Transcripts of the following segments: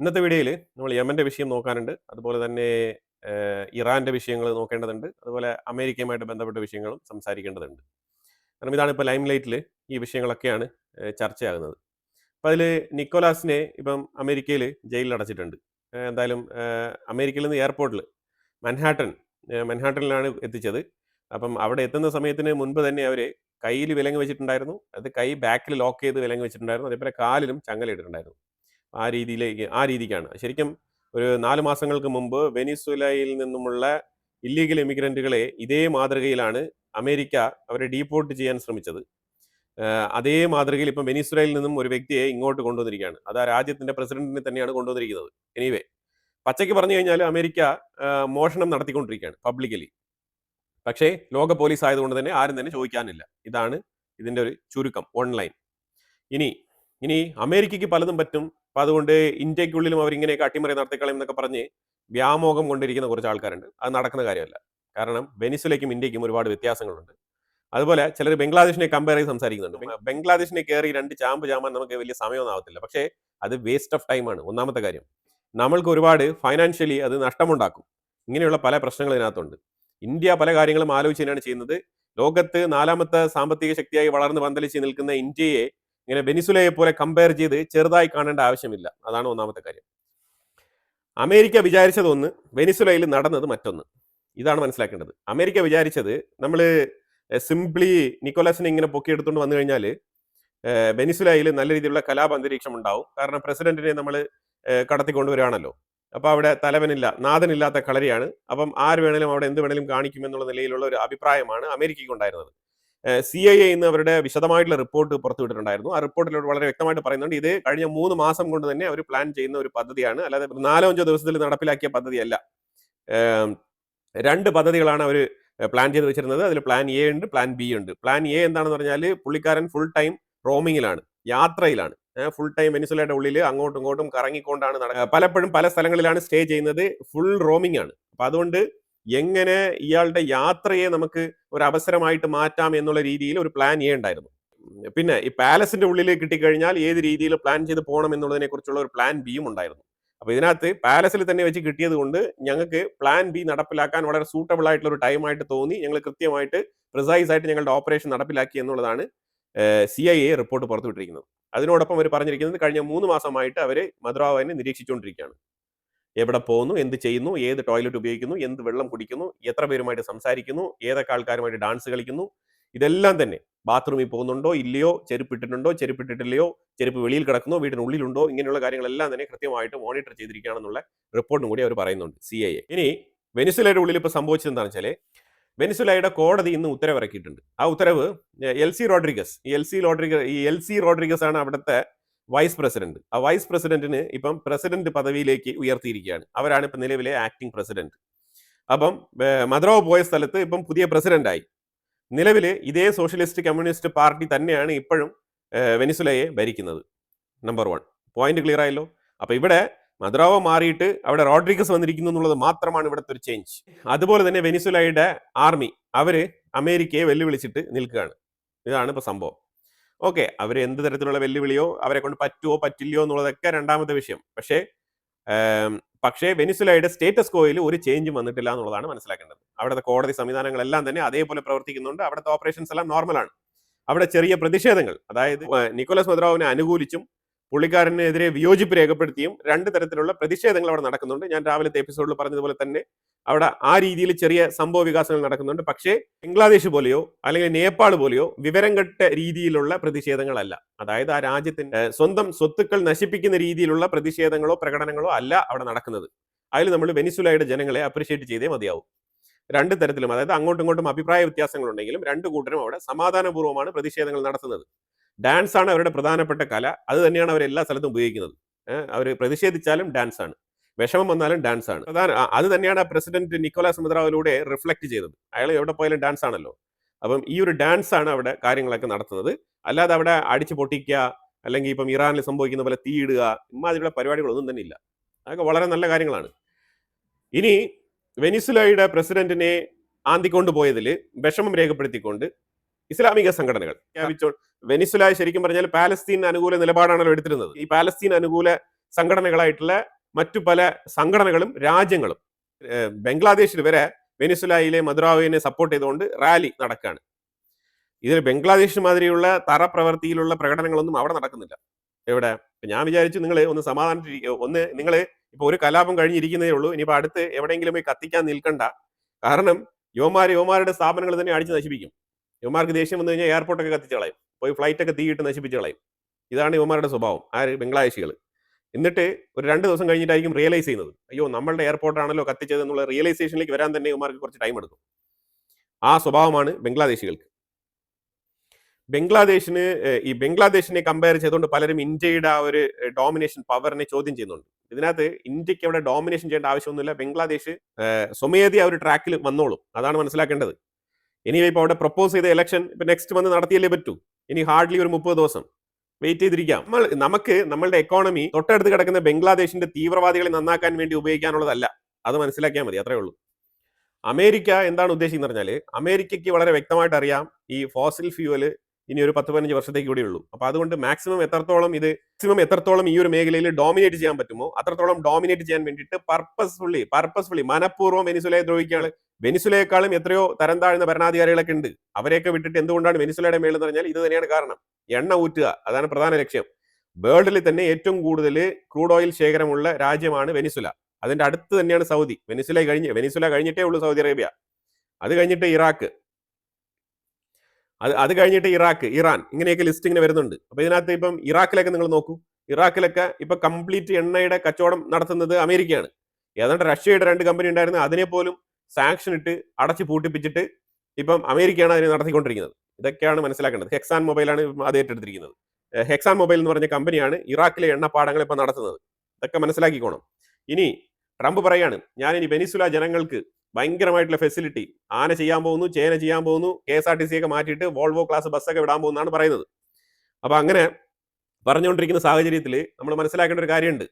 ഇന്നത്തെ വീഡിയോയിൽ നമ്മൾ യമന്റെ വിഷയം നോക്കാനുണ്ട്. അതുപോലെ തന്നെ ഇറാന്റെ വിഷയങ്ങൾ നോക്കേണ്ടതുണ്ട്. അതുപോലെ അമേരിക്കയുമായിട്ട് ബന്ധപ്പെട്ട വിഷയങ്ങളും സംസാരിക്കേണ്ടതുണ്ട്. കാരണം ഇതാണ് ഇപ്പോൾ ലൈം ലൈറ്റിൽ ഈ വിഷയങ്ങളൊക്കെയാണ് ചർച്ചയാകുന്നത്. അപ്പോൾ അതിൽ നിക്കോലാസിനെ ഇപ്പം അമേരിക്കയിൽ ജയിലിൽ അടച്ചിട്ടുണ്ട്. എന്തായാലും അമേരിക്കയിൽ നിന്ന് എയർപോർട്ടിൽ മൻഹാട്ടനിലാണ് എത്തിച്ചത്. അപ്പം അവിടെ എത്തുന്ന സമയത്തിന് മുൻപ് തന്നെ അവർ കയ്യിൽ വിലങ്ങ് വെച്ചിട്ടുണ്ടായിരുന്നു. അത് കൈ ബാക്കിൽ ലോക്ക് ചെയ്ത് വിലങ്ങ് വെച്ചിട്ടുണ്ടായിരുന്നു. അതേപോലെ കാലിലും ചങ്ങലയിട്ടിട്ടുണ്ടായിരുന്നു. ആ രീതിക്കാണ്. ശരിക്കും ഒരു 4 മാസങ്ങൾക്ക് മുമ്പ് വെനിസ്വേലയിൽ നിന്നുമുള്ള ഇല്ലീഗൽ ഇമിഗ്രന്റുകളെ ഇതേ മാതൃകയിലാണ് അമേരിക്ക അവരെ ഡീപ്പോർട്ട് ചെയ്യാൻ ശ്രമിച്ചത്. അതേ മാതൃകയിൽ ഇപ്പം വെനിസ്വേലയിൽ നിന്നും ഒരു വ്യക്തിയെ ഇങ്ങോട്ട് കൊണ്ടുവന്നിരിക്കുകയാണ്. അത് ആ രാജ്യത്തിന്റെ പ്രസിഡന്റിനെ തന്നെയാണ് കൊണ്ടുവന്നിരിക്കുന്നത്. എനിവേ, പച്ചയ്ക്ക് പറഞ്ഞു കഴിഞ്ഞാൽ അമേരിക്ക മോഷണം നടത്തിക്കൊണ്ടിരിക്കുകയാണ് പബ്ലിക്കലി. പക്ഷേ ലോക പോലീസ് ആയതുകൊണ്ട് തന്നെ ആരും തന്നെ ചോദിക്കാനില്ല. ഇതാണ് ഇതിന്റെ ഒരു ചുരുക്കം ഓൺലൈൻ. ഇനി അമേരിക്കയ്ക്ക് പലതും പറ്റും. അപ്പം അതുകൊണ്ട് ഇന്ത്യക്കുള്ളിലും അവരിങ്ങനെയൊക്കെ അട്ടിമറി നടത്തിക്കളയും എന്നൊക്കെ പറഞ്ഞ് വ്യാമോഹം കൊണ്ടിരിക്കുന്ന കുറച്ച് ആൾക്കാരുണ്ട്. അത് നടക്കുന്ന കാര്യമല്ല. കാരണം വെനിസ്വേലയ്ക്കും ഇന്ത്യക്കും ഒരുപാട് വ്യത്യാസങ്ങളുണ്ട്. അതുപോലെ ചിലർ ബംഗ്ലാദേശിനെ കമ്പയർ ചെയ്ത് സംസാരിക്കുന്നുണ്ട്. ബംഗ്ലാദേശിനെ കയറി 2 ചാമ്പ് ചാമ്പാൻ നമുക്ക് വലിയ സമയമൊന്നും ആവത്തില്ല. പക്ഷേ അത് വേസ്റ്റ് ഓഫ് ടൈമാണ്. ഒന്നാമത്തെ കാര്യം, നമ്മൾക്ക് ഒരുപാട് ഫൈനാൻഷ്യലി അത് നഷ്ടമുണ്ടാക്കും. ഇങ്ങനെയുള്ള പല പ്രശ്നങ്ങൾ ഇതിനകത്തുണ്ട്. ഇന്ത്യ പല കാര്യങ്ങളും ആലോചിച്ച് തന്നെയാണ് ചെയ്യുന്നത്. ലോകത്ത് 4ാമത്തെ സാമ്പത്തിക ശക്തിയായി വളർന്ന് പന്തലിച്ച് നിൽക്കുന്ന ഇന്ത്യയെ ഇങ്ങനെ വെനിസ്വേലയെ പോലെ കമ്പയർ ചെയ്ത് ചെറുതായി കാണേണ്ട ആവശ്യമില്ല. അതാണ് ഒന്നാമത്തെ കാര്യം. അമേരിക്ക വിചാരിച്ചത് ഒന്ന്, വെനിസ്വേലയിൽ നടന്നത് മറ്റൊന്ന്. ഇതാണ് മനസ്സിലാക്കേണ്ടത്. അമേരിക്ക വിചാരിച്ചത് നമ്മൾ സിംപ്ലി നിക്കോളാസിനെ ഇങ്ങനെ പൊക്കിയെടുത്തുകൊണ്ട് വന്നു കഴിഞ്ഞാൽ വെനിസ്വേലയിൽ നല്ല രീതിയിലുള്ള കലാപ അന്തരീക്ഷം ഉണ്ടാവും. കാരണം പ്രസിഡന്റിനെ നമ്മൾ കടത്തിക്കൊണ്ടുവരികയാണല്ലോ. അപ്പോൾ അവിടെ നാഥനില്ലാത്ത കളരിയാണ്. അപ്പം ആര് വേണേലും അവിടെ എന്ത് വേണേലും കാണിക്കുമെന്നുള്ള നിലയിലുള്ള ഒരു അഭിപ്രായമാണ് അമേരിക്കയ്ക്ക് ഉണ്ടായിരുന്നത്. CIA ഇന്ന് അവരുടെ വിശദമായിട്ടുള്ള റിപ്പോർട്ട് പുറത്തുവിട്ടിട്ടുണ്ടായിരുന്നു. ആ റിപ്പോർട്ടിൽ വളരെ വ്യക്തമായിട്ട് പറയുന്നുണ്ട്, ഇത് കഴിഞ്ഞ 3 മാസം കൊണ്ട് തന്നെ അവർ പ്ലാൻ ചെയ്യുന്ന ഒരു പദ്ധതിയാണ്. അല്ലാതെ 4-5 ദിവസത്തിൽ നടപ്പിലാക്കിയ പദ്ധതിയല്ല. 2 പദ്ധതികളാണ് അവർ പ്ലാൻ ചെയ്ത് വെച്ചിരുന്നത്. അതിൽ പ്ലാൻ എ ഉണ്ട്, പ്ലാൻ ബി ഉണ്ട്. പ്ലാൻ എ എന്താണെന്ന് പറഞ്ഞാൽ പുള്ളിക്കാരൻ ഫുൾ ടൈം റോമിങ്ങിലാണ്, യാത്രയിലാണ്. ഫുൾ ടൈം വെനിസ്വേലയുടെ ഉള്ളിൽ അങ്ങോട്ടും ഇങ്ങോട്ടും കറങ്ങിക്കൊണ്ടാണ് പലപ്പോഴും പല സ്ഥലങ്ങളിലാണ് സ്റ്റേ ചെയ്യുന്നത്. ഫുൾ റോമിംഗ് ആണ്. അപ്പൊ അതുകൊണ്ട് എങ്ങനെ ഇയാളുടെ യാത്രയെ നമുക്ക് ഒരു അവസരമായിട്ട് മാറ്റാം എന്നുള്ള രീതിയിൽ ഒരു പ്ലാൻ എ ഉണ്ടായിരുന്നു. പിന്നെ ഈ പാലസിന്റെ ഉള്ളിൽ കിട്ടിക്കഴിഞ്ഞാൽ ഏത് രീതിയിൽ പ്ലാൻ ചെയ്ത് പോകണം എന്നുള്ളതിനെ കുറിച്ചുള്ള ഒരു പ്ലാൻ ബിയും ഉണ്ടായിരുന്നു. അപ്പൊ ഇതിനകത്ത് പാലസിൽ തന്നെ വെച്ച് കിട്ടിയത് കൊണ്ട് ഞങ്ങൾക്ക് പ്ലാൻ ബി നടപ്പിലാക്കാൻ വളരെ സൂട്ടബിൾ ആയിട്ടുള്ള ഒരു ടൈമായിട്ട് തോന്നി. ഞങ്ങൾ കൃത്യമായിട്ട് പ്രിസൈസ് ആയിട്ട് ഞങ്ങളുടെ ഓപ്പറേഷൻ നടപ്പിലാക്കി എന്നുള്ളതാണ് CIA റിപ്പോർട്ട് പുറത്തുവിട്ടിരിക്കുന്നത്. അതിനോടൊപ്പം അവർ പറഞ്ഞിരിക്കുന്നത് കഴിഞ്ഞ 3 മാസമായിട്ട് അവർ മദ്രാവിനെ നിരീക്ഷിച്ചുകൊണ്ടിരിക്കുകയാണ്. എവിടെ പോകുന്നു, എന്ത് ചെയ്യുന്നു, ഏത് ടോയ്ലറ്റ് ഉപയോഗിക്കുന്നു, എന്ത് വെള്ളം കുടിക്കുന്നു, എത്ര പേരുമായിട്ട് സംസാരിക്കുന്നു, ഏതൊക്കെ ആൾക്കാരുമായിട്ട് ഡാൻസ് കളിക്കുന്നു, ഇതെല്ലാം തന്നെ ബാത്റൂമിൽ പോകുന്നുണ്ടോ ഇല്ലയോ, ചെരുപ്പിട്ടിട്ടുണ്ടോ ചെരുപ്പിട്ടിട്ടില്ലയോ, ചെരുപ്പ് വെളിയിൽ കിടക്കുന്നോ വീടിനുള്ളിലുണ്ടോ, ഇങ്ങനെയുള്ള കാര്യങ്ങളെല്ലാം തന്നെ കൃത്യമായിട്ട് മോണിറ്റർ ചെയ്തിരിക്കുകയാണെന്നുള്ള റിപ്പോർട്ടും കൂടി അവർ പറയുന്നുണ്ട് CIA. ഇനി വെനിസ്വേലയുടെ ഉള്ളിൽ ഇപ്പോൾ സംഭവിച്ചത് എന്താണെന്ന് വെച്ചാൽ, വെനിസ്വേലയുടെ കോടതി ഇന്ന് ഉത്തരവിറക്കിയിട്ടുണ്ട്. ആ ഉത്തരവ് എൽ സി റോഡ്രിഗസ് ആണ് അവിടുത്തെ വൈസ് പ്രസിഡന്റ്. ആ വൈസ് പ്രസിഡന്റിന് ഇപ്പം പ്രസിഡന്റ് പദവിയിലേക്ക് ഉയർത്തിയിരിക്കുകയാണ്. അവരാണ് ഇപ്പം നിലവിലെ ആക്ടിംഗ് പ്രസിഡന്റ്. അപ്പം മദ്രാവ് പോയ സ്ഥലത്ത് ഇപ്പം പുതിയ പ്രസിഡന്റായി. നിലവിൽ ഇതേ സോഷ്യലിസ്റ്റ് കമ്മ്യൂണിസ്റ്റ് പാർട്ടി തന്നെയാണ് ഇപ്പോഴും വെനിസ്വേലയെ ഭരിക്കുന്നത്. നമ്പർ 1 പോയിന്റ് ക്ലിയർ ആയല്ലോ. അപ്പൊ ഇവിടെ മദ്രാവോ മാറിയിട്ട് അവിടെ റോഡ്രിഗസ് വന്നിരിക്കുന്നു എന്നുള്ളത് മാത്രമാണ് ഇവിടുത്തെ ഒരു ചേഞ്ച്. അതുപോലെ തന്നെ വെനിസ്വേലയുടെ ആർമി അവര് അമേരിക്കയെ വെല്ലുവിളിച്ചിട്ട് നിൽക്കുകയാണ്. ഇതാണ് ഇപ്പൊ സംഭവം. ഓക്കെ, അവർ എന്ത് തരത്തിലുള്ള വെല്ലുവിളിയോ അവരെ കൊണ്ട് പറ്റുമോ പറ്റില്ലയോ എന്നുള്ളതൊക്കെ രണ്ടാമത്തെ വിഷയം. പക്ഷേ വെനിസ്വേലയുടെ സ്റ്റേറ്റസ് കോയിൽ ഒരു ചേഞ്ചും വന്നിട്ടില്ല എന്നുള്ളതാണ് മനസ്സിലാക്കേണ്ടത്. അവിടുത്തെ കോടതി സംവിധാനങ്ങളെല്ലാം തന്നെ അതേപോലെ പ്രവർത്തിക്കുന്നുണ്ട്. അവിടുത്തെ ഓപ്പറേഷൻസ് എല്ലാം നോർമലാണ്. അവിടെ ചെറിയ പ്രതിഷേധങ്ങൾ, അതായത് നിക്കോളാസ് മദ്രാവിനെ അനുകൂലിച്ചും പുള്ളിക്കാരനെതിരെ വിയോജിപ്പ് രേഖപ്പെടുത്തിയും 2 തരത്തിലുള്ള പ്രതിഷേധങ്ങൾ അവിടെ നടക്കുന്നുണ്ട്. ഞാൻ രാവിലത്തെ എപ്പിസോഡിൽ പറഞ്ഞതുപോലെ തന്നെ അവിടെ ആ രീതിയിൽ ചെറിയ സംഭവ വികാസങ്ങൾ നടക്കുന്നുണ്ട്. പക്ഷേ ബംഗ്ലാദേശ് പോലെയോ അല്ലെങ്കിൽ നേപ്പാൾ പോലെയോ വിവരം കെട്ട രീതിയിലുള്ള പ്രതിഷേധങ്ങളല്ല. അതായത് ആ രാജ്യത്തിന്റെ സ്വന്തം സ്വത്തുക്കൾ നശിപ്പിക്കുന്ന രീതിയിലുള്ള പ്രതിഷേധങ്ങളോ പ്രകടനങ്ങളോ അല്ല അവിടെ നടക്കുന്നത്. അതിൽ നമ്മൾ വെനിസ്വേലയുടെ ജനങ്ങളെ അപ്രിഷിയേറ്റ് ചെയ്തേ മതിയാവും. 2 തരത്തിലും, അതായത് അങ്ങോട്ടും ഇങ്ങോട്ടും അഭിപ്രായ വ്യത്യാസങ്ങളുണ്ടെങ്കിലും 2 കൂട്ടരും അവിടെ സമാധാനപൂർവ്വമാണ് പ്രതിഷേധങ്ങൾ നടത്തുന്നത്. ഡാൻസ് ആണ് അവരുടെ പ്രധാനപ്പെട്ട കല. അത് തന്നെയാണ് അവർ എല്ലാ സ്ഥലത്തും ഉപയോഗിക്കുന്നത്. അവർ പ്രതിഷേധിച്ചാലും ഡാൻസ് ആണ്, വിഷമം വന്നാലും ഡാൻസ് ആണ്. അത് തന്നെയാണ് പ്രസിഡന്റ് നിക്കോളാസ് മദ്രാവിലൂടെ റിഫ്ലക്ട് ചെയ്തത്. അയാൾ എവിടെ പോയാലും ഡാൻസ് ആണല്ലോ. അപ്പം ഈ ഒരു ഡാൻസ് ആണ് അവിടെ കാര്യങ്ങളൊക്കെ നടത്തുന്നത്. അല്ലാതെ അവിടെ അടിച്ചു പൊട്ടിക്കുക അല്ലെങ്കിൽ ഇപ്പം ഇറാനിൽ സംഭവിക്കുന്ന പോലെ തീയിടുക, ഇമാതിരിയുള്ള പരിപാടികളൊന്നും തന്നെ ഇല്ല. അതൊക്കെ വളരെ നല്ല കാര്യങ്ങളാണ്. ഇനി വെനിസ്വേലയുടെ പ്രസിഡന്റിനെ ആന്തിക്കൊണ്ടുപോയതിൽ വിഷമം രേഖപ്പെടുത്തിക്കൊണ്ട് ഇസ്ലാമിക സംഘടനകൾ വെനിസ്വേല ശരിക്കും പറഞ്ഞാൽ പാലസ്തീൻ അനുകൂല നിലപാടാണല്ലോ എടുത്തിരുന്നത്. ഈ പാലസ്തീൻ അനുകൂല സംഘടനകളായിട്ടുള്ള മറ്റു പല സംഘടനകളും രാജ്യങ്ങളും ബംഗ്ലാദേശിൽ വരെ വെനിസുലയിലെ മദുറാവിനെ സപ്പോർട്ട് ചെയ്തുകൊണ്ട് റാലി നടക്കുകയാണ്. ഇതിൽ ബംഗ്ലാദേശ് മാതിരിയുള്ള തറ പ്രവൃത്തിയിലുള്ള പ്രകടനങ്ങളൊന്നും അവിടെ നടക്കുന്നില്ല. എവിടെ? ഞാൻ വിചാരിച്ചു നിങ്ങൾ ഒന്ന് സമാധാനത്തിലിരിക്കുക. ഒന്ന് നിങ്ങൾ ഇപ്പോൾ ഒരു കലാപം കഴിഞ്ഞിരിക്കുന്നതേ ഉള്ളൂ. ഇനിയിപ്പോൾ അടുത്ത് എവിടെയെങ്കിലും പോയി കത്തിക്കാൻ നിൽക്കണ്ട. കാരണം യുവമാരുടെ സ്ഥാപനങ്ങൾ തന്നെ അടിച്ച് നശിപ്പിക്കും. യുവമാർക്ക് ദേഷ്യം വന്നു കഴിഞ്ഞാൽ എയർപോർട്ടൊക്കെ കത്തിച്ച് കളയും. പോയി ഫ്ലൈറ്റൊക്കെ തീയിട്ട് നശിപ്പിച്ച് കളയും. ഇതാണ് യുവമാരുടെ സ്വഭാവം. ബംഗ്ലാദേശികൾ. എന്നിട്ട് ഒരു 2 ദിവസം കഴിഞ്ഞിട്ടായിരിക്കും റിയലൈസ് ചെയ്യുന്നത്. അയ്യോ, നമ്മളുടെ എയർപോർട്ടാണല്ലോ കത്തിച്ചത് എന്നുള്ള റിയലൈസേഷനിലേക്ക് വരാൻ തന്നെ യുവമാർക്ക് കുറച്ച് ടൈം എടുക്കും. ആ സ്വഭാവമാണ് ബംഗ്ലാദേശികൾക്ക്. ബംഗ്ലാദേശിനെ കമ്പയർ ചെയ്തുകൊണ്ട് പലരും ഇന്ത്യയുടെ ആ ഒരു ഡോമിനേഷൻ പവറിനെ ചോദ്യം ചെയ്യുന്നുണ്ട്. ഇതിനകത്ത് ഇന്ത്യക്ക് അവിടെ ഡോമിനേഷൻ ചെയ്യേണ്ട ആവശ്യമൊന്നുമില്ല. ബംഗ്ലാദേശ് സ്വമേധി ആ ഒരു ട്രാക്കിൽ വന്നോളും. അതാണ് മനസ്സിലാക്കേണ്ടത്. ഇനി ഇപ്പോൾ അവിടെ പ്രപ്പോസ് ചെയ്ത ഇലക്ഷൻ ഇപ്പൊ നെക്സ്റ്റ് മന്ത് നടത്തിയല്ലേ പറ്റൂ. ഇനി ഹാർഡ്ലി ഒരു 30 ദിവസം വെയിറ്റ് ചെയ്തിരിക്കാം. നമുക്ക് നമ്മളുടെ എക്കോണമി തൊട്ടടുത്ത് കിടക്കുന്ന ബംഗ്ലാദേശിന്റെ തീവ്രവാദികളെ നന്നാക്കാൻ വേണ്ടി ഉപയോഗിക്കാനുള്ളതല്ല. അത് മനസ്സിലാക്കിയാൽ മതി, അത്രേ ഉള്ളൂ. അമേരിക്ക എന്താണ് ഉദ്ദേശിക്കുന്നത് പറഞ്ഞാൽ, അമേരിക്കയ്ക്ക് വളരെ വ്യക്തമായിട്ട് അറിയാം ഈ ഫോസിൽ ഫ്യൂവൽ ഇനി ഒരു 10-15 വർഷത്തേക്ക് കൂടി ഉള്ളൂ. അപ്പൊ അതുകൊണ്ട് മാക്സിമം എത്രത്തോളം ഈ ഒരു മേഖലയിൽ ഡോമിനേറ്റ് ചെയ്യാൻ പറ്റുമോ അത്രത്തോളം ഡോമിനേറ്റ് ചെയ്യാൻ വേണ്ടിയിട്ട് പർപ്പസ്ഫുള്ളി മനഃപൂർവ്വം വെനിസുലയെ ദ്രോഹിക്കുകയാണ്. വെനിസുലയെക്കാളും എത്രയോ തരം താഴ്ന്ന ഭരണാധികാരികളൊക്കെ ഉണ്ട്. അവരെയൊക്കെ വിട്ടിട്ട് എന്തുകൊണ്ടാണ് വെനിസുലയുടെ മേളിൽ എന്ന് പറഞ്ഞാൽ ഇത് തന്നെയാണ് കാരണം. എണ്ണ ഊറ്റുക, അതാണ് പ്രധാന ലക്ഷ്യം. വേൾഡിൽ തന്നെ ഏറ്റവും കൂടുതൽ ക്രൂഡ് ഓയിൽ ശേഖരമുള്ള രാജ്യമാണ് വെനിസുല. അതിന്റെ അടുത്ത് തന്നെയാണ് സൗദി. വെനിസുല കഴിഞ്ഞിട്ടേ ഉള്ളൂ സൗദി അറേബ്യ. അത് കഴിഞ്ഞിട്ട് ഇറാഖ്, അത് കഴിഞ്ഞിട്ട് ഇറാൻ, ഇങ്ങനെയൊക്കെ ലിസ്റ്റ് ഇങ്ങനെ വരുന്നുണ്ട്. അപ്പൊ ഇതിനകത്ത് ഇപ്പം ഇറാഖിലൊക്കെ നിങ്ങൾ നോക്കൂ. ഇറാഖിലൊക്കെ ഇപ്പൊ കംപ്ലീറ്റ് എണ്ണയുടെ കച്ചവടം നടത്തുന്നത് അമേരിക്കയാണ്. ഏതാണ്ട് റഷ്യയുടെ 2 കമ്പനി ഉണ്ടായിരുന്നു, അതിനെ പോലും സാങ്ഷൻ ഇട്ട് അടച്ചു പൂട്ടിപ്പിച്ചിട്ട് ഇപ്പം അമേരിക്കയാണ് അതിനെ നടത്തിക്കൊണ്ടിരിക്കുന്നത്. ഇതൊക്കെയാണ് മനസ്സിലാക്കേണ്ടത്. ഹെക്സാൻ മൊബൈലാണ് അത് ഏറ്റെടുത്തിരിക്കുന്നത്. ഹെക്സാൻ മൊബൈൽ എന്ന് പറഞ്ഞ കമ്പനിയാണ് ഇറാഖിലെ എണ്ണപ്പാടങ്ങൾ ഇപ്പൊ നടത്തുന്നത്. ഇതൊക്കെ മനസ്സിലാക്കിക്കോണം. ഇനി ട്രംപ് പറയാണ്, ഞാൻ ഇനി വെനിസുല ജനങ്ങൾക്ക് ഭയങ്കരമായിട്ടുള്ള ഫെസിലിറ്റി, ആന ചെയ്യാൻ പോകുന്നു, ചേന ചെയ്യാൻ പോകുന്നു, KSRTC ഒക്കെ മാറ്റിയിട്ട് വോൾവോ ക്ലാസ് ബസ്സൊക്കെ വിടാൻ പോകുന്നതാണ് പറയുന്നത്. അപ്പൊ അങ്ങനെ പറഞ്ഞുകൊണ്ടിരിക്കുന്ന സാഹചര്യത്തിൽ നമ്മൾ മനസ്സിലാക്കേണ്ട ഒരു കാര്യമുണ്ട്.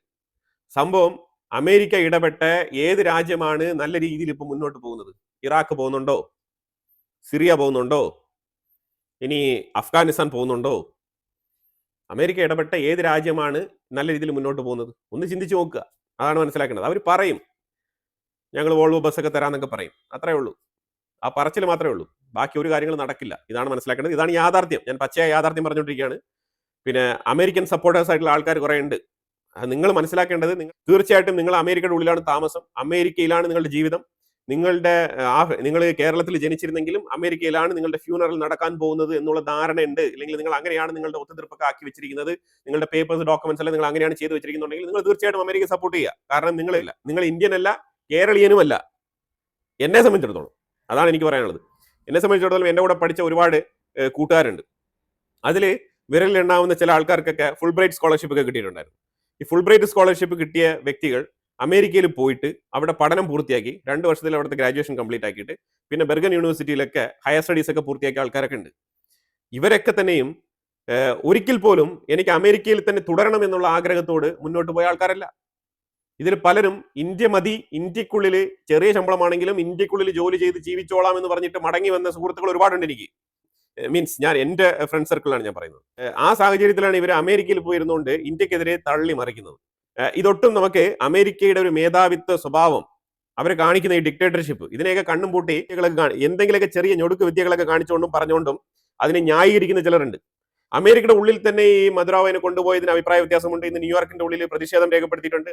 സംഭവം അമേരിക്ക ഇടപെട്ട ഏത് രാജ്യമാണ് നല്ല രീതിയിൽ ഇപ്പൊ മുന്നോട്ട് പോകുന്നത്? ഇറാഖ് പോകുന്നുണ്ടോ? സിറിയ പോകുന്നുണ്ടോ? ഇനി അഫ്ഗാനിസ്ഥാൻ പോകുന്നുണ്ടോ? അമേരിക്ക ഇടപെട്ട ഏത് രാജ്യമാണ് നല്ല രീതിയിൽ മുന്നോട്ട് പോകുന്നത്? ഒന്ന് ചിന്തിച്ചു നോക്കുക. അതാണ് മനസ്സിലാക്കേണ്ടത്. അവർ പറയും ഞങ്ങൾ വോൾവോ ബസ്സൊക്കെ തരാന്നൊക്കെ പറയും, അത്രേ ഉള്ളൂ. ആ പറച്ചിൽ മാത്രമേ ഉള്ളൂ. ബാക്കി ഒരു കാര്യങ്ങൾ നടക്കില്ല. ഇതാണ് മനസ്സിലാക്കേണ്ടത്. ഇതാണ് യാഥാർത്ഥ്യം. ഞാൻ പച്ചയായ യാഥാർത്ഥ്യം പറഞ്ഞുകൊണ്ടിരിക്കുകയാണ്. പിന്നെ അമേരിക്കൻ സപ്പോർട്ടേഴ്സ് ആയിട്ടുള്ള ആൾക്കാർ കുറെ ഉണ്ട്. അത് നിങ്ങൾ മനസ്സിലാക്കേണ്ടത്, തീർച്ചയായിട്ടും നിങ്ങൾ അമേരിക്കയുടെ ഉള്ളിലാണ് താമസം, അമേരിക്കയിലാണ് നിങ്ങളുടെ ജീവിതം. നിങ്ങൾ കേരളത്തിൽ ജനിച്ചിരുന്നെങ്കിലും അമേരിക്കയിലാണ് നിങ്ങളുടെ ഫ്യൂണറൽ നടക്കാൻ പോകുന്നത് എന്നുള്ള ധാരണയുണ്ട്. അല്ലെങ്കിൽ നിങ്ങൾ അങ്ങനെയാണ് നിങ്ങളുടെ ഒത്തുതീർപ്പൊക്കെ ആക്കി വെച്ചിരിക്കുന്നത്, നിങ്ങളുടെ പേപ്പേഴ്സ് ഡോക്യുമെന്റ്സ് എല്ലാം നിങ്ങൾ അങ്ങനെയാണ് ചെയ്തു വെച്ചിരിക്കുന്നുണ്ടെങ്കിൽ നിങ്ങൾ തീർച്ചയായിട്ടും അമേരിക്ക സപ്പോർട്ട് ചെയ്യുക. കാരണം നിങ്ങൾ ഇന്ത്യൻ അല്ല, കേരളീയനുമല്ല. എന്നെ സംബന്ധിച്ചിടത്തോളം അതാണ് എനിക്ക് പറയാനുള്ളത്. എന്നെ സംബന്ധിച്ചിടത്തോളം എൻ്റെ കൂടെ പഠിച്ച ഒരുപാട് കൂട്ടുകാരുണ്ട്. അതിൽ വിരലിലെണ്ണാവുന്ന ചില ആൾക്കാർക്കൊക്കെ ഫുൾ ബ്രൈറ്റ് സ്കോളർഷിപ്പ് ഒക്കെ കിട്ടിയിട്ടുണ്ടായിരുന്നു. ഈ ഫുൾ ബ്രൈറ്റ് സ്കോളർഷിപ്പ് കിട്ടിയ വ്യക്തികൾ അമേരിക്കയിൽ പോയിട്ട് അവിടെ പഠനം പൂർത്തിയാക്കി 2 വർഷത്തിൽ അവിടുത്തെ ഗ്രാജുവേഷൻ കംപ്ലീറ്റ് ആക്കിയിട്ട് പിന്നെ ബെർഗൻ യൂണിവേഴ്സിറ്റിയിലൊക്കെ ഹയർ സ്റ്റഡീസ് ഒക്കെ പൂർത്തിയാക്കിയ ആൾക്കാരൊക്കെ ഉണ്ട്. ഇവരൊക്കെ തന്നെയും ഒരിക്കൽ പോലും എനിക്ക് അമേരിക്കയിൽ തന്നെ തുടരണം എന്നുള്ള ആഗ്രഹത്തോട് മുന്നോട്ട് പോയ ആൾക്കാരല്ല. ഇതിൽ പലരും ഇന്ത്യ മതി, ഇന്ത്യക്കുള്ളിൽ ചെറിയ ശമ്പളമാണെങ്കിലും ഇന്ത്യക്കുള്ളിൽ ജോലി ചെയ്ത് ജീവിച്ചോളാം എന്ന് പറഞ്ഞിട്ട് മടങ്ങി വന്ന സുഹൃത്തുക്കൾ ഒരുപാടുണ്ട് എനിക്ക്. മീൻസ് ഞാൻ എൻ്റെ ഫ്രണ്ട് സർക്കിളാണ് ഞാൻ പറയുന്നത്. ആ സാഹചര്യത്തിലാണ് ഇവർ അമേരിക്കയിൽ പോയിരുന്നുകൊണ്ട് ഇന്ത്യക്കെതിരെ തള്ളി മറിക്കുന്നത്. ഇതൊട്ടും നമുക്ക് അമേരിക്കയുടെ ഒരു മേധാവിത്വ സ്വഭാവം, അവർ കാണിക്കുന്ന ഈ ഡിക്റ്റേറ്റർഷിപ്പ്, ഇതിനെയൊക്കെ കണ്ണും പൂട്ടി എന്തെങ്കിലുമൊക്കെ ചെറിയ ഞൊടുക്ക് വിദ്യകളൊക്കെ കാണിച്ചുകൊണ്ടും പറഞ്ഞുകൊണ്ടും അതിനെ ന്യായീകരിക്കുന്ന ചിലരുണ്ട്. അമേരിക്കയുടെ ഉള്ളിൽ തന്നെ ഈ മദുറാവിനെ കൊണ്ടുപോയതിന് അഭിപ്രായ വ്യത്യാസമുണ്ട്. ഇന്ന് ന്യൂയോർക്കിന്റെ ഉള്ളിൽ പ്രതിഷേധം രേഖപ്പെടുത്തിയിട്ടുണ്ട്.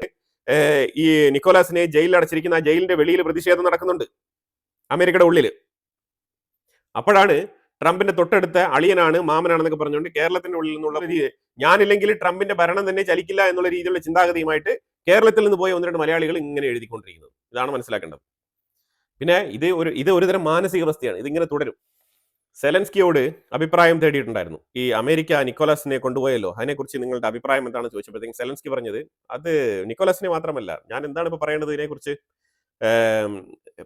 ഈ നിക്കോളാസിനെ ജയിലിൽ അടച്ചിരിക്കുന്ന ആ ജയിലിന്റെ വെളിയിൽ പ്രതിഷേധം നടക്കുന്നുണ്ട് അമേരിക്കയുടെ ഉള്ളിൽ. അപ്പോഴാണ് ട്രംപിന്റെ തൊട്ടടുത്ത അളിയനാണ്, മാമനാണെന്നൊക്കെ പറഞ്ഞുകൊണ്ട് കേരളത്തിന്റെ ഉള്ളിൽ നിന്നുള്ള ഞാനില്ലെങ്കിൽ ട്രംപിന്റെ ഭരണം തന്നെ ചലിക്കില്ല എന്നുള്ള രീതിയിലുള്ള ചിന്താഗതിയുമായിട്ട് കേരളത്തിൽ നിന്ന് പോയ 1-2 മലയാളികൾ ഇങ്ങനെ എഴുതിക്കൊണ്ടിരിക്കുന്നത്. ഇതാണ് മനസ്സിലാക്കേണ്ടത്. പിന്നെ ഇത് ഒരുതരം മാനസികാവസ്ഥയാണ്. ഇതിങ്ങനെ തുടരും. സെലൻസ്കിയോട് അഭിപ്രായം തേടിയിട്ടുണ്ടായിരുന്നു. ഈ അമേരിക്ക നിക്കോളാസിനെ കൊണ്ടുപോയല്ലോ, അതിനെക്കുറിച്ച് നിങ്ങളുടെ അഭിപ്രായം എന്താണെന്ന് ചോദിച്ചപ്പോഴത്തേക്കും സെലൻസ്കി പറഞ്ഞത്, അത് നിക്കോളാസിനെ മാത്രമല്ല, ഞാൻ എന്താണ് ഇപ്പോൾ പറയേണ്ടത് ഇതിനെക്കുറിച്ച്,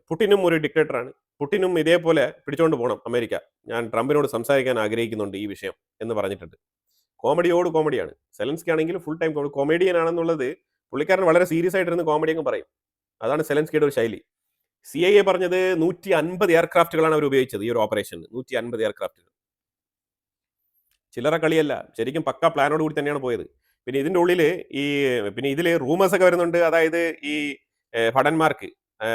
പുടിനും ഒരു ഡിക്റ്റേറ്ററാണ്, പുടിനും ഇതേപോലെ പിടിച്ചോണ്ട് പോകണം അമേരിക്ക, ഞാൻ ട്രംപിനോട് സംസാരിക്കാൻ ആഗ്രഹിക്കുന്നുണ്ട് ഈ വിഷയം എന്ന് പറഞ്ഞിട്ടുണ്ട്. കോമഡിയോട് കോമഡിയാണ്. സെലൻസ്കി ആണെങ്കിൽ ഫുൾ ടൈം കൊമേഡിയൻ ആണെന്നുള്ളത് പുള്ളിക്കാരൻ വളരെ സീരിയസ് ആയിട്ടിരുന്ന് കോമഡി അങ്ങ് പറയും. അതാണ് സെലൻസ്കിയുടെ ഒരു ശൈലി. CIA പറഞ്ഞത് 150 എയർക്രാഫ്റ്റുകളാണ് അവർ ഉപയോഗിച്ചത് ഈ ഒരു ഓപ്പറേഷന്. 150 എയർക്രാഫ്റ്റുകൾ. ചില്ലറ കളിയല്ല, ശരിക്കും പക്ക പ്ലാനോട് കൂടി തന്നെയാണ് പോയത്. പിന്നെ ഇതിൻ്റെ ഉള്ളിൽ ഈ പിന്നെ ഇതിൽ റൂമേഴ്സ് ഒക്കെ വരുന്നുണ്ട്. അതായത് ഈ ഭടന്മാർക്ക്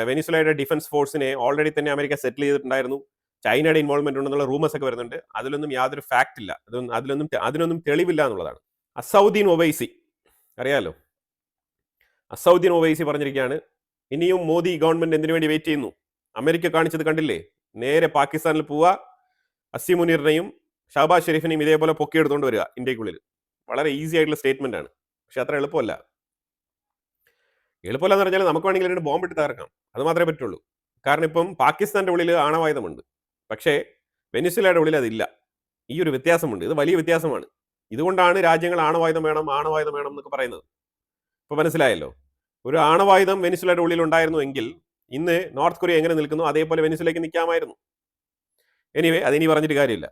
വെനിസുലയുടെ ഡിഫൻസ് ഫോഴ്സിനെ ഓൾറെഡി തന്നെ അമേരിക്ക സെറ്റിൽ ചെയ്തിട്ടുണ്ടായിരുന്നു, ചൈനയുടെ ഇൻവോൾവ്മെന്റ് ഉണ്ടെന്നുള്ള റൂമേഴ്സ് ഒക്കെ വരുന്നുണ്ട്. അതിലൊന്നും യാതൊരു ഫാക്ട് ഇല്ല, അതിനൊന്നും തെളിവില്ല എന്നുള്ളതാണ്. അസൗദ്ദീൻ ഒവൈസി അറിയാലോ, അസൗദ്ദീൻ ഒവൈസി പറഞ്ഞിരിക്കുകയാണ്, ഇനിയും മോദി ഗവൺമെന്റ് എന്തിനു വേണ്ടി വെയിറ്റ് ചെയ്യുന്നു? അമേരിക്ക കാണിച്ചത് കണ്ടില്ലേ, നേരെ പാകിസ്ഥാനിൽ പോവുക, അസി മുനീറിനെയും ഷഹബാസ് ഷെരീഫിനെയും ഇതേപോലെ പൊക്കിയെടുത്തുകൊണ്ട് വരിക ഇന്ത്യക്കുള്ളിൽ. വളരെ ഈസി ആയിട്ടുള്ള സ്റ്റേറ്റ്മെന്റ് ആണ്, പക്ഷെ അത്ര എളുപ്പമല്ല. എളുപ്പമല്ല എന്ന് പറഞ്ഞാൽ നമുക്ക് വേണമെങ്കിൽ രണ്ട് ബോംബ് ഇട്ട് തകർക്കാം, അത് മാത്രമേ പറ്റുള്ളൂ. കാരണം ഇപ്പം പാകിസ്ഥാന്റെ ഉള്ളിൽ ആണവായുധമുണ്ട്, പക്ഷേ വെനിസുലയുടെ ഉള്ളിൽ അതില്ല. ഈ ഒരു വ്യത്യാസമുണ്ട്, ഇത് വലിയ വ്യത്യാസമാണ്. ഇതുകൊണ്ടാണ് രാജ്യങ്ങൾ ആണവായുധം വേണം എന്നൊക്കെ പറയുന്നത്. ഇപ്പൊ മനസ്സിലായല്ലോ, ഒരു ആണവായുധം വെനിസുലയുടെ ഉള്ളിൽ ഉണ്ടായിരുന്നു എങ്കിൽ ഇന്ന് നോർത്ത് കൊറിയ എങ്ങനെ നിൽക്കുന്നു അതേപോലെ വെനിസുലയ്ക്ക് നിൽക്കാമായിരുന്നു. എനിവേ, അതിനി പറഞ്ഞിട്ട് കാര്യമില്ല.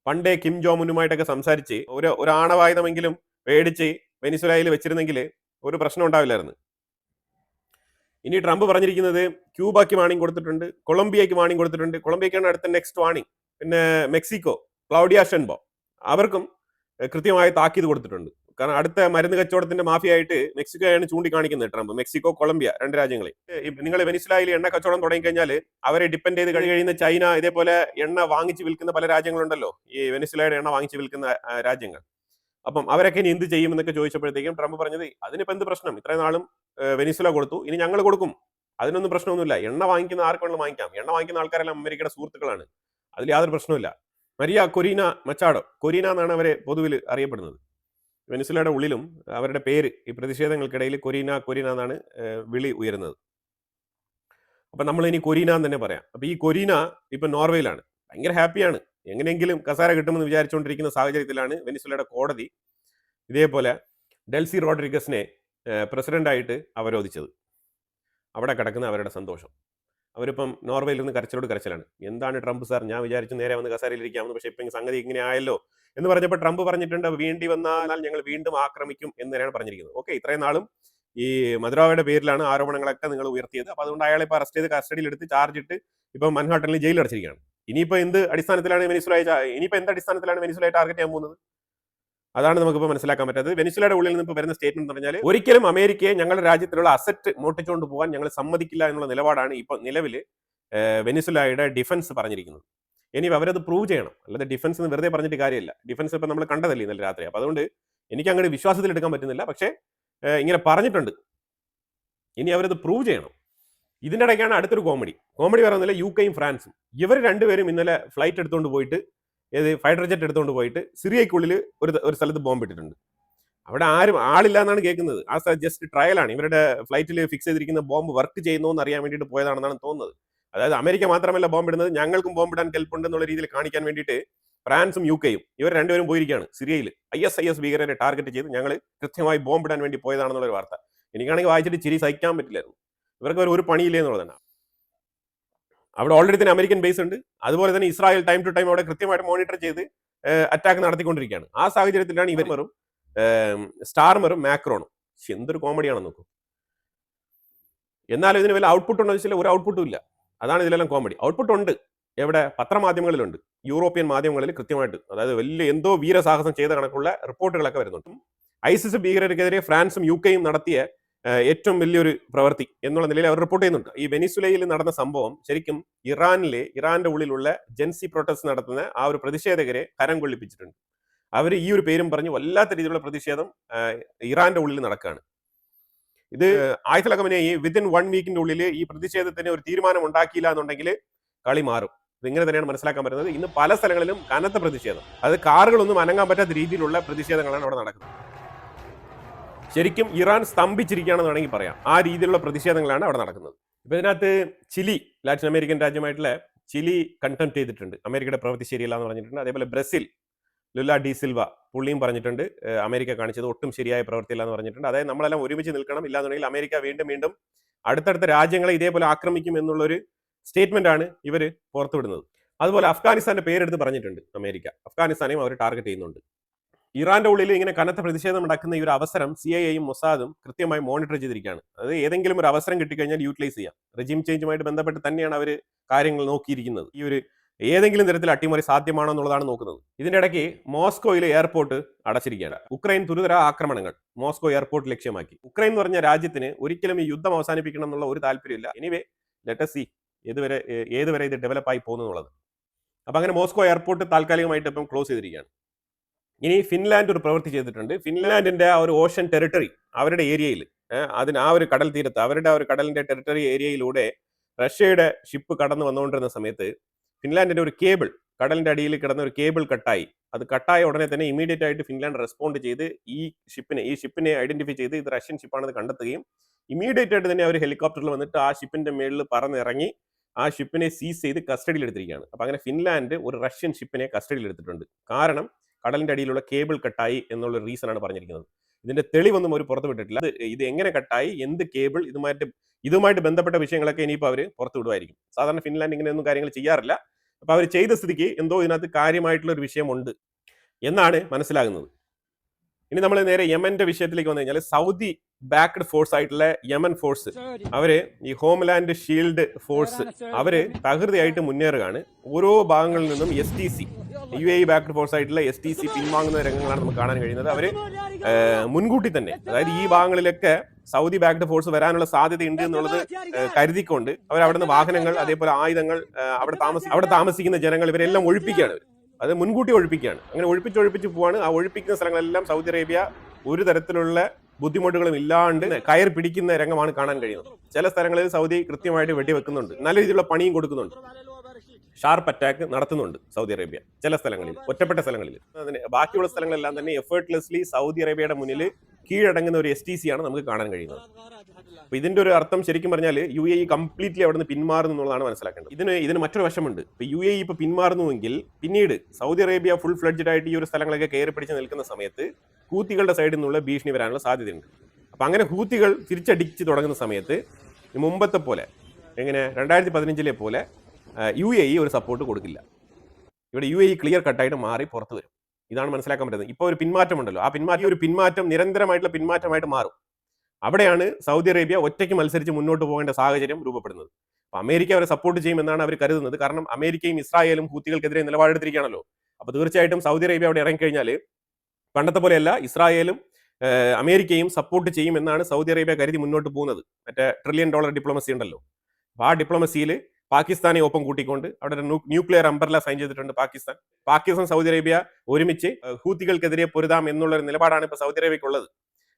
പണ്ടേ കിം ജോങ് ഉന്നുമായിട്ടൊക്കെ സംസാരിച്ച് ഒരു ആണവായുധമെങ്കിലും മേടിച്ച് വെനിസുലയിൽ വെച്ചിരുന്നെങ്കിൽ ഒരു പ്രശ്നം ഉണ്ടാവില്ലായിരുന്നു. ഇനി ട്രംപ് പറഞ്ഞിരിക്കുന്നത് ക്യൂബയ്ക്ക് വാണിംഗ് കൊടുത്തിട്ടുണ്ട്, കൊളംബിയയ്ക്ക് വാണിംഗ് കൊടുത്തിട്ടുണ്ട്. കൊളംബിയക്കാണ് അടുത്ത നെക്സ്റ്റ് വാണിംഗ്. പിന്നെ മെക്സിക്കോ, ക്ലൗഡിയ ഷെൻബോ, അവർക്കും കൃത്യമായി താക്കീത് കൊടുത്തിട്ടുണ്ട്. കാരണം അടുത്ത മരുന്ന് കച്ചവടത്തിന്റെ മാഫിയായിട്ട് മെക്സിക്കോയാണ് ചൂണ്ടിക്കാണിക്കുന്നത് ട്രംപ്. മെക്സിക്കോ, കൊളംബിയ രണ്ട് രാജ്യങ്ങളെ. നിങ്ങൾ വെനിസുലയിൽ എണ്ണ കച്ചവടം തുടങ്ങിക്കഴിഞ്ഞാൽ അവരെ ഡിപ്പെൻഡ് ചെയ്ത് കഴിയുന്ന ചൈന, ഇതേപോലെ എണ്ണ വാങ്ങിച്ച് വിൽക്കുന്ന പല രാജ്യങ്ങളുണ്ടല്ലോ, ഈ വെനിസുലയുടെ എണ്ണ വാങ്ങിച്ച് വിൽക്കുന്ന രാജ്യങ്ങൾ. അപ്പം അവരൊക്കെ ഇനി എന്ത് ചെയ്യുമെന്നൊക്കെ ചോദിച്ചപ്പോഴത്തേക്കും ട്രംപ് പറഞ്ഞത്, അതിനിപ്പോൾ എന്ത് പ്രശ്നം, ഇത്രയും നാളും വെനിസുല കൊടുത്തു, ഇനി ഞങ്ങൾ കൊടുക്കും, അതിനൊന്നും പ്രശ്നമൊന്നുമില്ല. എണ്ണ വാങ്ങിക്കുന്ന ആർക്കും വാങ്ങിക്കാം, എണ്ണ വാങ്ങിക്കുന്ന ആൾക്കാരെല്ലാം അമേരിക്കയുടെ സുഹൃത്തുക്കളാണ്, അതിൽ യാതൊരു പ്രശ്നമില്ല. മരിയ കൊരീന മച്ചാഡോ, കൊരീന എന്നാണ് അവരെ പൊതുവിൽ അറിയപ്പെടുന്നത്. വെനിസുലയുടെ ഉള്ളിലും അവരുടെ പേര് ഈ പ്രതിഷേധങ്ങൾക്കിടയിൽ കൊരീന എന്നാണ് വിളി ഉയരുന്നത്. അപ്പൊ നമ്മൾ ഇനി കൊരീന എന്ന് തന്നെ പറയാം. അപ്പൊ ഈ കൊരീന ഇപ്പൊ നോർവേയിലാണ്, ഭയങ്കര ഹാപ്പിയാണ്, എങ്ങനെയെങ്കിലും കസാര കിട്ടുമെന്ന് വിചാരിച്ചുകൊണ്ടിരിക്കുന്ന സാഹചര്യത്തിലാണ് വെനിസുലയുടെ കോടതി ഇതേപോലെ ഡെൽസി റോഡ്രിഗസിനെ പ്രസിഡന്റായിട്ട് അവരോധിച്ചത്. അവിടെ കിടക്കുന്ന അവരുടെ സന്തോഷം. അവരിപ്പം നോർവേയിൽ നിന്ന് കരച്ചിലാണ്. എന്താണ് ട്രംപ് സാർ, ഞാൻ വിചാരിച്ചു നേരെ വന്ന് കസാരയിലിരിക്കാമെന്ന്, പക്ഷേ ഇപ്പം സംഗതി ഇങ്ങനെ ആയല്ലോ എന്ന് പറഞ്ഞപ്പോൾ ട്രംപ് പറഞ്ഞിട്ടുണ്ട്, വേണ്ടി വന്നാൽ ഞങ്ങൾ വീണ്ടും ആക്രമിക്കും എന്ന് തന്നെയാണ് പറഞ്ഞിരിക്കുന്നത്. ഓക്കെ, ഇത്രയും നാളും ഈ മദുറാവയുടെ പേരിലാണ് ആരോപണങ്ങളൊക്കെ നിങ്ങൾ ഉയർത്തിയത്. അപ്പോൾ അതുകൊണ്ട് അയാളെ ഇപ്പോൾ അറസ്റ്റ് ചെയ്ത് കസ്റ്റഡിയിൽ എടുത്ത് ചാർജ് ഇട്ട് ഇപ്പം മൻഹാട്ടനിൽ ജയിലിൽ അടച്ചിരിക്കുകയാണ്. ഇനിയിപ്പോൾ എന്ത് അടിസ്ഥാനത്തിലാണ് വെനിസുലയെ ടാർഗറ്റ് ചെയ്യാൻ പോകുന്നത്? അതാണ് നമുക്കിപ്പോൾ മനസ്സിലാക്കാൻ പറ്റാത്തത്. വെനിസുലയുടെ ഉള്ളിൽ നിന്ന് ഇപ്പോൾ വരുന്ന സ്റ്റേറ്റ്മെന്റ് എന്ന് പറഞ്ഞാൽ, ഒരിക്കലും അമേരിക്കയെ ഞങ്ങളുടെ രാജ്യത്തിലുള്ള അസറ്റ് മോട്ടിച്ചുകൊണ്ട് പോകാൻ ഞങ്ങൾ സമ്മതിക്കില്ല എന്നുള്ള നിലപാടാണ് ഇപ്പോൾ നിലവിൽ വെനിസുലയുടെ ഡിഫൻസ് പറഞ്ഞിരിക്കുന്നത്. ഇനി അവരത് പ്രൂവ് ചെയ്യണം, അല്ലാതെ ഡിഫൻസ് എന്ന് വെറുതെ പറഞ്ഞിട്ട് കാര്യമില്ല. ഡിഫൻസ് ഇപ്പം നമ്മൾ കണ്ടതല്ലേ ഇന്നലെ രാത്രി. അപ്പോൾ അതുകൊണ്ട് എനിക്ക് അങ്ങോട്ട് വിശ്വാസത്തിൽ എടുക്കാൻ പറ്റുന്നില്ല, പക്ഷേ ഇങ്ങനെ പറഞ്ഞിട്ടുണ്ട്, ഇനി അവരത് പ്രൂവ് ചെയ്യണം. ഇതിൻ്റെ ഇടയ്ക്കാണ് അടുത്തൊരു കോമഡി പറയുന്നില്ല, യുകെയും ഫ്രാൻസും. ഇവർ രണ്ടുപേരും ഇന്നലെ ഫ്ലൈറ്റ് എടുത്തുകൊണ്ട് പോയിട്ട്, ഫൈറ്റർ ജെറ്റ് എടുത്തുകൊണ്ട് പോയിട്ട് സിറിയയ്ക്കുള്ളിൽ ഒരു സ്ഥലത്ത് ബോംബ് ഇട്ടിട്ടുണ്ട്. അവിടെ ആളില്ല എന്നാണ് കേൾക്കുന്നത്. ആ ജസ്റ്റ് ട്രയലാണ്. ഇവരുടെ ഫ്ലൈറ്റിൽ ഫിക്സ് ചെയ്തിരിക്കുന്ന ബോംബ് വർക്ക് ചെയ്യുന്നു എന്ന് അറിയാൻ വേണ്ടിയിട്ട് പോയതാണെന്നാണ് തോന്നുന്നത്. അതായത് അമേരിക്ക മാത്രമല്ല ബോംബ് ഇടുന്നത്, ഞങ്ങൾക്കും ബോംബ് ഇടാൻ കെൽപ്പുണ്ട് എന്നുള്ള രീതിയിൽ കാണിക്കാൻ വേണ്ടിയിട്ട് ഫ്രാൻസും യുകെയും ഇവർ രണ്ടുപേരും പോയിരിക്കുകയാണ് സിറിയയിൽ. IS ഭീകരരെ ടാർഗറ്റ് ചെയ്ത് ഞങ്ങൾ കൃത്യമായി ബോംബ് ഇടാൻ വേണ്ടി പോയതാണെന്നുള്ളൊരു വാർത്ത. എനിക്കാണെങ്കിൽ വായിച്ചിട്ട് ചിരി സഹിക്കാൻ പറ്റില്ലായിരുന്നു. ഇവർക്ക് ഒരു പണിയില്ലേ എന്നുള്ളതാണ്. അവിടെ ഓൾറെഡി തന്നെ അമേരിക്കൻ ബേസ് ഉണ്ട്. അതുപോലെ തന്നെ ഇസ്രായേൽ ടൈം ടു ടൈം അവിടെ കൃത്യമായിട്ട് മോണിറ്റർ ചെയ്ത് അറ്റാക്ക് നടത്തിക്കൊണ്ടിരിക്കുകയാണ്. ആ സാഹചര്യത്തിലാണ് ഇവരും സ്റ്റാർമറും മാക്രോണും. എന്തൊരു കോമഡിയാണെന്ന് നോക്കൂ. എന്നാലും ഇതിന് വല്ല ഔട്ട്പുട്ട് ഉണ്ടോ എന്ന് വെച്ചാൽ ഒരു ഔട്ട്പുട്ടും ഇല്ല. അതാണ് ഇതിലെല്ലാം കോമഡി. ഔട്ട്പുട്ട് ഉണ്ട്, എവിടെ? പത്രമാധ്യമങ്ങളിലുണ്ട്, യൂറോപ്യൻ മാധ്യമങ്ങളിൽ കൃത്യമായിട്ട്, അതായത് വലിയ എന്തോ വീരസാഹസം ചെയ്ത കണക്കുള്ള റിപ്പോർട്ടുകളൊക്കെ വരുന്നുണ്ട്. ISIS ഭീകരർക്കെതിരെ ഫ്രാൻസും യുകെയും നടത്തിയ ഏറ്റവും വലിയൊരു പ്രവൃത്തി എന്നുള്ള നിലയിൽ അവർ റിപ്പോർട്ട് ചെയ്യുന്നുണ്ട്. ഈ വെനിസുലയിൽ നടന്ന സംഭവം ശരിക്കും ഇറാന്റെ ഉള്ളിലുള്ള ജെൻസി പ്രൊട്ടസ്റ്റ് നടത്തുന്ന ആ ഒരു പ്രതിഷേധകരെ കരം കൊള്ളിപ്പിച്ചിട്ടുണ്ട്. അവർ ഈ ഒരു പേരും പറഞ്ഞ് വല്ലാത്ത രീതിയിലുള്ള പ്രതിഷേധം ഇറാന്റെ ഉള്ളിൽ നടക്കുകയാണ്. ഇത് ആയത്തുൽ ഖമനേയി വിത്തിൻ 1 വീക്കിന്റെ ഉള്ളിൽ ഈ പ്രതിഷേധത്തിന് ഒരു തീരുമാനം ഉണ്ടാക്കിയില്ല എന്നുണ്ടെങ്കിൽ കളി മാറും. ഇതിങ്ങനെ തന്നെയാണ് മനസ്സിലാക്കാൻ പറ്റുന്നത്. ഇന്ന് പല സ്ഥലങ്ങളിലും കനത്ത പ്രതിഷേധം, അത് കാറുകളൊന്നും അനങ്ങാൻ പറ്റാത്ത രീതിയിലുള്ള പ്രതിഷേധങ്ങളാണ് അവിടെ നടക്കുന്നത്. ശരിക്കും ഇറാൻ സ്തംഭിച്ചിരിക്കുകയാണെന്ന് വേണമെങ്കിൽ പറയാം. ആ രീതിയിലുള്ള പ്രതിഷേധങ്ങളാണ് അവിടെ നടക്കുന്നത്. ഇപ്പൊ ഇതിനകത്ത് ചിലി, ലാറ്റിൻ അമേരിക്കൻ രാജ്യമായിട്ടുള്ള ചിലി കണ്ടംപ്റ്റ് ചെയ്തിട്ടുണ്ട്, അമേരിക്കയുടെ പ്രവൃത്തി ശരിയല്ല എന്ന് പറഞ്ഞിട്ടുണ്ട്. അതേപോലെ ബ്രസീൽ, ലുല ഡി സിൽവ പുള്ളിയും പറഞ്ഞിട്ടുണ്ട്, അമേരിക്ക കാണിച്ചത് ഒട്ടും ശരിയായ പ്രവൃത്തിയില്ല എന്ന് പറഞ്ഞിട്ടുണ്ട്. അതായത് നമ്മളെല്ലാം ഒരുമിച്ച് നിൽക്കണം, ഇല്ലാന്നുണ്ടെങ്കിൽ അമേരിക്ക വീണ്ടും അടുത്തടുത്ത രാജ്യങ്ങളെ ഇതേപോലെ ആക്രമിക്കും എന്നുള്ളൊരു സ്റ്റേറ്റ്മെന്റ് ആണ് ഇവർ പുറത്തുവിടുന്നത്. അതുപോലെ അഫ്ഗാനിസ്ഥാന്റെ പേരെടുത്ത് പറഞ്ഞിട്ടുണ്ട് അമേരിക്ക. അഫ്ഗാനിസ്ഥാനെയും അവർ ടാർഗറ്റ് ചെയ്യുന്നുണ്ട്. ഇറാന്റെ ഉള്ളിൽ ഇങ്ങനെ കനത്ത പ്രതിഷേധം നടക്കുന്ന ഈ ഒരു അവസരം CIA-യും മൊസാദും കൃത്യമായി മോണിറ്റർ ചെയ്തിരിക്കുകയാണ്. അത് ഏതെങ്കിലും ഒരു അവസരം കിട്ടിക്കഴിഞ്ഞാൽ യൂട്ടിലൈസ് ചെയ്യാം. റെജിം ചേഞ്ചുമായിട്ട് ബന്ധപ്പെട്ട് തന്നെയാണ് അവർ കാര്യങ്ങൾ നോക്കിയിരിക്കുന്നത്. ഈ ഒരു ഏതെങ്കിലും തരത്തിൽ അട്ടിമറി സാധ്യമാണോ എന്നുള്ളതാണ് നോക്കുന്നത്. ഇതിന്റെ ഇടയ്ക്ക് മോസ്കോയിലെ എയർപോർട്ട് അടച്ചിരിക്കുകയാണ്. ഉക്രൈൻ തുരുതര ആക്രമണങ്ങൾ മോസ്കോ എയർപോർട്ട് ലക്ഷ്യമാക്കി. ഉക്രൈൻ എന്ന് പറഞ്ഞ രാജ്യത്തിന് ഒരിക്കലും ഈ യുദ്ധം അവസാനിപ്പിക്കണം എന്നുള്ള ഒരു താല്പര്യമില്ല. എനിവേ ലെറ്റ് us see ഏതുവരെ ഇത് ഡെവലപ്പ് ആയി പോകുന്നു എന്നുള്ളത്. അപ്പൊ അങ്ങനെ മോസ്കോ എയർപോർട്ട് താൽക്കാലികമായിട്ട് ഇപ്പം ക്ലോസ് ചെയ്തിരിക്കുകയാണ്. ഇനി ഫിൻലാൻഡ് ഒരു പ്രവൃത്തി ചെയ്തിട്ടുണ്ട്. ഫിൻലാൻഡിന്റെ ആ ഒരു ഓഷൻ ടെറിട്ടറി അവരുടെ ഏരിയയിൽ, അതിന് ആ ഒരു കടൽ തീരത്ത് അവരുടെ ആ ഒരു കടലിന്റെ ടെറിട്ടറി ഏരിയയിലൂടെ റഷ്യയുടെ ഷിപ്പ് കടന്നു വന്നുകൊണ്ടിരുന്ന സമയത്ത് ഫിൻലാൻഡിന്റെ ഒരു കേബിൾ, കടലിന്റെ അടിയിൽ കിടന്ന ഒരു കേബിൾ കട്ടായി. അത് കട്ടായ ഉടനെ തന്നെ ഇമീഡിയറ്റ് ആയിട്ട് ഫിൻലാൻഡ് റെസ്പോണ്ട് ചെയ്ത് ഈ ഷിപ്പിനെ ഐഡന്റിഫൈ ചെയ്ത് ഇത് റഷ്യൻ ഷിപ്പാണെന്ന് കണ്ടെത്തുകയും ഇമീഡിയറ്റ് ആയിട്ട് തന്നെ അവർ ഹെലികോപ്റ്ററിൽ വന്നിട്ട് ആ ഷിപ്പിന്റെ മേളിൽ പറന്നിറങ്ങി ആ ഷിപ്പിനെ സീസ് ചെയ്ത് കസ്റ്റഡിയിൽ എടുത്തിരിക്കുകയാണ്. അപ്പൊ അങ്ങനെ ഫിൻലാൻഡ് ഒരു റഷ്യൻ ഷിപ്പിനെ കസ്റ്റഡിയിൽ എടുത്തിട്ടുണ്ട്. കാരണം കടലിന്റെ അടിയിലുള്ള കേബിൾ കട്ടായി എന്നുള്ള റീസൺ ആണ് പറഞ്ഞിരിക്കുന്നത്. ഇതിന്റെ തെളിവൊന്നും അവർ പുറത്തു വിട്ടിട്ടില്ല. ഇത് എങ്ങനെ കട്ടായി, എന്ത് കേബിൾ, ഇതുമായിട്ട് ബന്ധപ്പെട്ട വിഷയങ്ങളൊക്കെ ഇനിയിപ്പോൾ അവർ പുറത്തു വിടുമായിരിക്കും. സാധാരണ ഫിൻലാൻഡ് ഇങ്ങനെയൊന്നും കാര്യങ്ങൾ ചെയ്യാറില്ല. അപ്പൊ അവർ ചെയ്ത സ്ഥിതിക്ക് എന്തോ ഇതിനകത്ത് കാര്യമായിട്ടുള്ള ഒരു വിഷയമുണ്ട് എന്നാണ് മനസ്സിലാകുന്നത്. ഇനി നമ്മൾ നേരെ യമന്റെ വിഷയത്തിലേക്ക് വന്നു കഴിഞ്ഞാൽ സൗദി ബാക്ക്ഡ് ഫോഴ്സ് ആയിട്ടുള്ള യമൻ ഫോഴ്സ്, അവര് ഈ ഹോംലാൻഡ് ഷീൽഡ് ഫോഴ്സ് അവര് തകൃതിയായിട്ട് മുന്നേറുകയാണ്. ഓരോ ഭാഗങ്ങളിൽ നിന്നും STC UAE ബാക്ക്ഡ് ഫോഴ്സ് ആയിട്ടുള്ള STC പിൻവാങ്ങുന്ന രംഗങ്ങളാണ് നമുക്ക് കാണാൻ കഴിയുന്നത്. അവര് മുൻകൂട്ടി തന്നെ, അതായത് ഈ ഭാഗങ്ങളിലൊക്കെ സൗദി ബാക്ക്ഡ് ഫോഴ്സ് വരാനുള്ള സാധ്യത ഉണ്ട് എന്നുള്ളത് കരുതിക്കൊണ്ട് അവർ അവിടുന്ന് വാഹനങ്ങൾ, അതേപോലെ ആയുധങ്ങൾ, അവിടെ താമസിക്കുന്ന ജനങ്ങൾ ഇവരെല്ലാം ഒഴിപ്പിക്കുകയാണ്. അത് മുൻകൂട്ടി ഒഴിപ്പിക്കുകയാണ്. അങ്ങനെ ഒഴിപ്പിച്ച് പോവാണ്. ആ ഒഴിപ്പിക്കുന്ന സ്ഥലങ്ങളെല്ലാം സൗദി അറേബ്യ ഒരു തരത്തിലുള്ള ബുദ്ധിമുട്ടുകളും ഇല്ലാണ്ട് കയർ പിടിക്കുന്ന രംഗമാണ് കാണാൻ കഴിയുന്നത്. ചില സ്ഥലങ്ങളിൽ സൗദി കൃത്യമായിട്ട് വെടിവെക്കുന്നുണ്ട്, നല്ല രീതിയിലുള്ള പണിയും കൊടുക്കുന്നുണ്ട്, ഷാർപ്പ് അറ്റാക്ക് നടത്തുന്നുണ്ട് സൗദി അറേബ്യ ചില സ്ഥലങ്ങളിൽ, ഒറ്റപ്പെട്ട സ്ഥലങ്ങളിൽ. ബാക്കിയുള്ള സ്ഥലങ്ങളെല്ലാം തന്നെ എഫേർട്ട്ലെസ്ലി സൗദി അറേബ്യയുടെ മുന്നിൽ കീഴടങ്ങുന്ന ഒരു STC ആണ് നമുക്ക് കാണാൻ കഴിയുന്നത്. അപ്പൊ ഇതിന്റെ ഒരു അർത്ഥം ശരിക്കും പറഞ്ഞാൽ UAE കംപ്ലീറ്റ്ലി അവിടെ നിന്ന് പിന്മാറുന്നു എന്നുള്ളതാണ് മനസ്സിലാക്കേണ്ടത്. ഇതിന് മറ്റൊരു വശമുണ്ട്. ഇപ്പൊ UAE ഇപ്പൊ പിന്മാറുന്നുവെങ്കിൽ പിന്നീട് സൗദി അറേബ്യ ഫുൾ ഫ്ലെഡ്ജഡ് ആയിട്ട് ഈ ഒരു സ്ഥലങ്ങളൊക്കെ കയറി പിടിച്ച് നിൽക്കുന്ന സമയത്ത് ഹൂത്തികളുടെ സൈഡിൽ നിന്നുള്ള ഭീഷണി വരാനുള്ള സാധ്യതയുണ്ട്. അപ്പൊ അങ്ങനെ ഹൂത്തികൾ തിരിച്ചടിച്ച് തുടങ്ങുന്ന സമയത്ത് മുമ്പത്തെ പോലെ, എങ്ങനെ 2015 പോലെ UAE ഒരു സപ്പോർട്ട് കൊടുക്കില്ല. ഇവിടെ UAE ക്ലിയർ കട്ടായിട്ട് മാറി പുറത്തു വരും. ഇതാണ് മനസ്സിലാക്കാൻ പറ്റുന്നത്. ഇപ്പോൾ ഒരു പിന്മാറ്റം ഉണ്ടല്ലോ, ആ പിന്മാറ്റം നിരന്തരമായിട്ടുള്ള പിന്മാറ്റമായിട്ട് മാറും. അവിടെയാണ് സൗദി അറേബ്യ ഒറ്റയ്ക്ക് മത്സരിച്ച് മുന്നോട്ട് പോകേണ്ട സാഹചര്യം രൂപപ്പെടുന്നത്. അപ്പൊ അമേരിക്ക അവരെ സപ്പോർട്ട് ചെയ്യുമെന്നാണ് അവർ കരുതുന്നത്. കാരണം അമേരിക്കയും ഇസ്രായേലും ഹൂത്തികൾക്കെതിരെ നിലപാടെടുത്തിരിക്കുകയാണല്ലോ. അപ്പൊ തീർച്ചയായിട്ടും സൗദി അറേബ്യ അവിടെ ഇറങ്ങിക്കഴിഞ്ഞാൽ പണ്ടത്തെ പോലെയല്ല, ഇസ്രായേലും അമേരിക്കയും സപ്പോർട്ട് ചെയ്യും എന്നാണ് സൗദി അറേബ്യ കരുതി മുന്നോട്ട് പോകുന്നത്. മറ്റേ $1 ട്രില്യൺ ഡിപ്ലോമസി ഉണ്ടല്ലോ, അപ്പൊ ആ ഡിപ്ലോമസിയിൽ പാകിസ്ഥാനെ ഒപ്പം കൂട്ടിക്കൊണ്ട് അവിടെ ഒരു ന്യൂക്ലിയർ അംബർല സൈൻ ചെയ്തിട്ടുണ്ട് പാകിസ്ഥാൻ സൗദി അറേബ്യ ഒരുമിച്ച് ഹൂത്തികൾക്കെതിരെ പൊരുതാം എന്നുള്ള ഒരു നിലപാടാണ് ഇപ്പോൾ സൗദി അറേബ്യക്കുള്ളത്.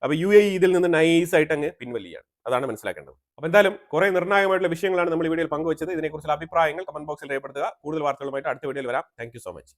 അപ്പൊ UAE ഇതിൽ നിന്ന് നൈസായിട്ട് അങ്ങ് പിൻവലിയാണ്. അതാണ് മനസ്സിലാക്കേണ്ടത്. അപ്പൊ എന്തായാലും കുറെ നിർണായകമായിട്ടുള്ള വിഷയങ്ങളാണ് നമ്മൾ ഈ വീഡിയോയിൽ പങ്കുവച്ചത്. ഇതിനെക്കുറിച്ചുള്ള അഭിപ്രായങ്ങൾ കമന്റ് ബോക്സിൽ രേഖപ്പെടുത്തുക. കൂടുതൽ വാർത്തകളുമായിട്ട് അടുത്ത വീഡിയോയിൽ വരാം. Thank you so much.